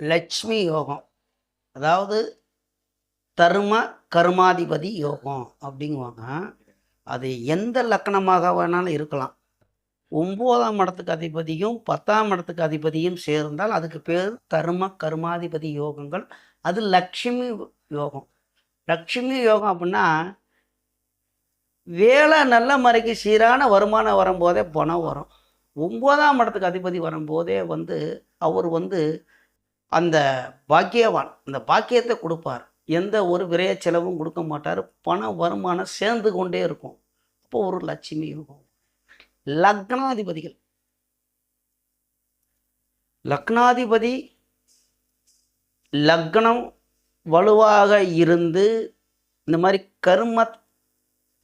லட்சுமி யோகம், அதாவது தர்ம கர்மாதிபதி யோகம் அப்படிங்குவாங்க. அது எந்த லக்கணமாக வேணாலும் இருக்கலாம். 9ஆம் இடத்துக்கு அதிபதியும் 10ஆம் இடத்துக்கு அதிபதியும் சேர்ந்தால் அதுக்கு பேர் தர்ம கர்மாதிபதி யோகங்கள். அது லக்ஷ்மி யோகம். லக்ஷ்மி யோகம் அப்படின்னா வேலை நல்ல முறைக்கு சீரான வருமானம் வரும்போதே பணம் வரும். 9ஆம் இடத்துக்கு அதிபதி வரும்போதே அவர் அந்த பாக்கியவான், அந்த பாக்கியத்தை கொடுப்பார். எந்த ஒரு விரைய செலவும் கொடுக்க மாட்டார். பண வருமானம் சேர்ந்து கொண்டே இருக்கும். அப்போ ஒரு லட்சுமி யோகம். லக்னாதிபதிகள், லக்னாதிபதி லக்னம் வலுவாக இருந்து இந்த மாதிரி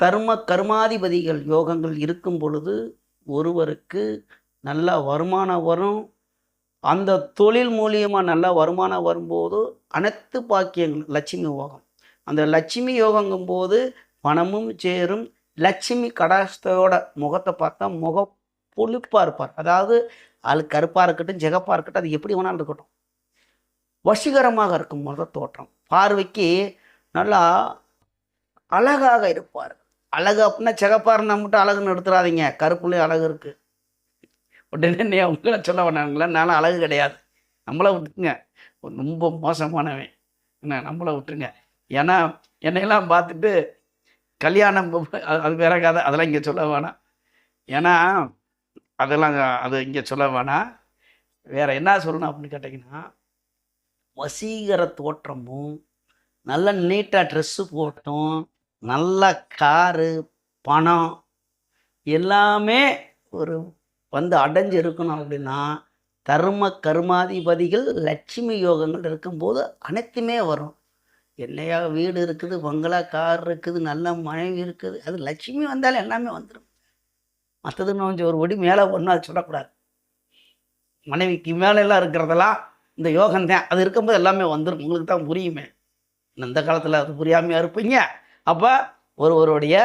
தர்ம கர்மாதிபதிகள் யோகங்கள் இருக்கும் பொழுது ஒருவருக்கு நல்ல வருமானம் வரும். அந்த தொழில் மூலியமாக நல்ல வருமானம் வரும்போது அனைத்து பாக்கியங்கள் லட்சுமி யோகம். அந்த லட்சுமி யோகங்கும்போது பணமும் சேரும். லட்சுமி கடாஸ்தோட முகத்தை பார்த்தா முகம் பொலிப்பாக இருப்பார். அதாவது ஆள் கருப்பாக இருக்கட்டும், ஜெகப்பாக இருக்கட்டும், அது எப்படி வேணாலும் இருக்கட்டும், வசீகரமாக இருக்கும் முக தோற்றம். பார்வைக்கு நல்லா அழகாக இருப்பார். அழகு அப்படின்னா செகப்பாக இருந்தால் மட்டும் அழகுன்னு எடுத்துடாதீங்க. கருப்புலேயும் அழகு இருக்குது. உடனே உங்களை சொல்ல வேணாங்களா, நானும் அழகு கிடையாது, நம்மளை விட்டுருங்க, ரொம்ப மோசமானவன் என்ன, நம்மளை விட்டுருங்க. ஏன்னா என்னையெல்லாம் பார்த்துட்டு கல்யாணம் அது வேற கதை, அதெல்லாம் இங்கே சொல்ல வேணாம். ஏன்னா அது இங்கே சொல்ல வேணாம். வேறு என்ன சொல்லணும் அப்படின்னு கேட்டிங்கன்னா, வசீகர தோற்றமும் நல்ல நீட்டாக ட்ரெஸ்ஸு போட்டும் நல்ல காரு பணம் எல்லாமே ஒரு அடைஞ்சு இருக்கணும் அப்படின்னா தர்ம கர்மாதிபதிகள் லட்சுமி யோகங்கள் இருக்கும்போது அனைத்துமே வரும். என்னையா வீடு இருக்குது, பங்களா கார் இருக்குது, நல்ல மனைவி இருக்குது, அது லட்சுமி வந்தாலும் எல்லாமே வந்துடும். மற்றதுன்னு கொஞ்சம் ஒரு ஒடி மேலே ஒன்றும் அது சொல்லக்கூடாது. மனைவிக்கு மேலெல்லாம் இருக்கிறதெல்லாம் இந்த யோகம்தான். அது இருக்கும்போது எல்லாமே வந்துடும். உங்களுக்கு தான் புரியுமே. இந்த காலத்தில் அது புரியாமையாக இருப்பீங்க. அப்போ ஒருவருடைய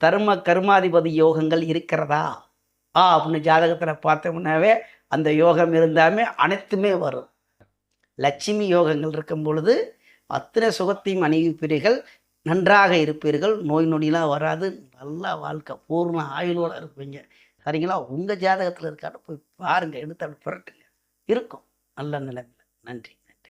தர்ம கர்மாதிபதி யோகங்கள் இருக்கிறதா அப்படின்னு ஜாதகத்தில் பார்த்தோம்னாவே அந்த யோகம் இருந்தாமே அனைத்துமே வரும். லட்சுமி யோகங்கள் இருக்கும் பொழுது அத்தனை சுகத்தையும் அணிவிப்பீர்கள், நன்றாக இருப்பீர்கள், நோய் நொடிலாம் வராது, நல்லா வாழ்க்கை பூர்ண ஆயுளோடு இருப்பீங்க. சரிங்களா? உங்கள் ஜாதகத்தில் இருக்காட்டு போய் பாருங்கள், எடுத்து அப்படி புரட்டுங்க, இருக்கும் நல்ல நிலைமை. நன்றி.